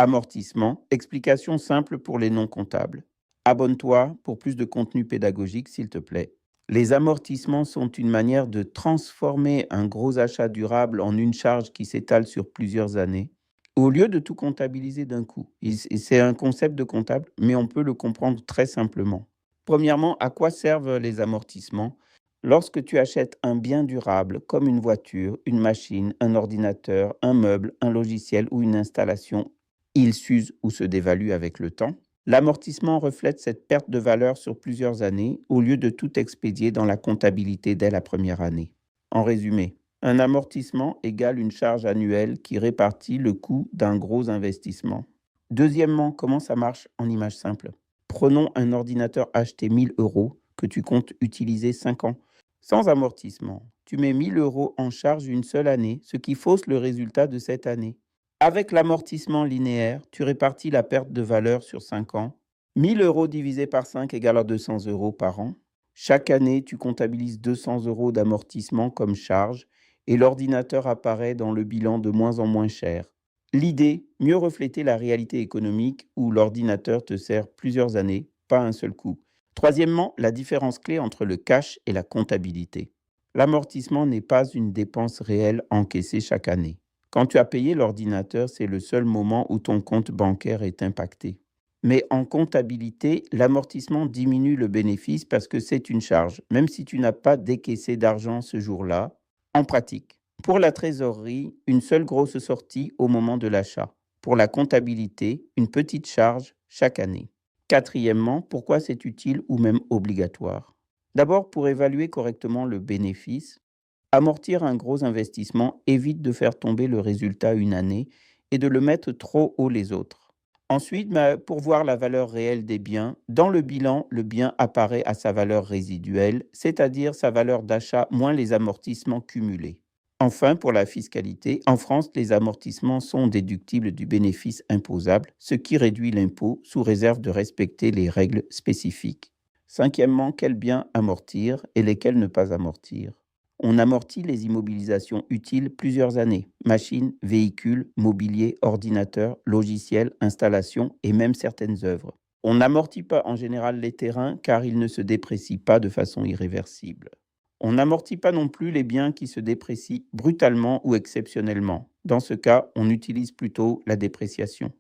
Amortissement, explication simple pour les non-comptables. Abonne-toi pour plus de contenu pédagogique, s'il te plaît. Les amortissements sont une manière de transformer un gros achat durable en une charge qui s'étale sur plusieurs années, au lieu de tout comptabiliser d'un coup. C'est un concept de comptable, mais on peut le comprendre très simplement. Premièrement, à quoi servent les amortissements? Lorsque tu achètes un bien durable comme une voiture, une machine, un ordinateur, un meuble, un logiciel ou une installation, il s'use ou se dévalue avec le temps. L'amortissement reflète cette perte de valeur sur plusieurs années au lieu de tout expédier dans la comptabilité dès la première année. En résumé, un amortissement égale une charge annuelle qui répartit le coût d'un gros investissement. Deuxièmement, comment ça marche en image simple? Prenons un ordinateur acheté 1000 euros que tu comptes utiliser 5 ans. Sans amortissement, tu mets 1000 euros en charge une seule année, ce qui fausse le résultat de cette année. Avec l'amortissement linéaire, tu répartis la perte de valeur sur 5 ans. 1000 euros divisé par 5 égale à 200 euros par an. Chaque année, tu comptabilises 200 euros d'amortissement comme charge et l'ordinateur apparaît dans le bilan de moins en moins cher. L'idée, mieux refléter la réalité économique où l'ordinateur te sert plusieurs années, pas un seul coup. Troisièmement, la différence clé entre le cash et la comptabilité. L'amortissement n'est pas une dépense réelle encaissée chaque année. Quand tu as payé l'ordinateur, c'est le seul moment où ton compte bancaire est impacté. Mais en comptabilité, l'amortissement diminue le bénéfice parce que c'est une charge, même si tu n'as pas décaissé d'argent ce jour-là. En pratique, pour la trésorerie, une seule grosse sortie au moment de l'achat. Pour la comptabilité, une petite charge chaque année. Quatrièmement, pourquoi c'est utile ou même obligatoire? D'abord, pour évaluer correctement le bénéfice, amortir un gros investissement évite de faire tomber le résultat une année et de le mettre trop haut les autres. Ensuite, pour voir la valeur réelle des biens, dans le bilan, le bien apparaît à sa valeur résiduelle, c'est-à-dire sa valeur d'achat moins les amortissements cumulés. Enfin, pour la fiscalité, en France, les amortissements sont déductibles du bénéfice imposable, ce qui réduit l'impôt sous réserve de respecter les règles spécifiques. Cinquièmement, quels biens amortir et lesquels ne pas amortir? On amortit les immobilisations utiles plusieurs années. Machines, véhicules, mobilier, ordinateurs, logiciels, installations et même certaines œuvres. On n'amortit pas en général les terrains car ils ne se déprécient pas de façon irréversible. On n'amortit pas non plus les biens qui se déprécient brutalement ou exceptionnellement. Dans ce cas, on utilise plutôt la dépréciation.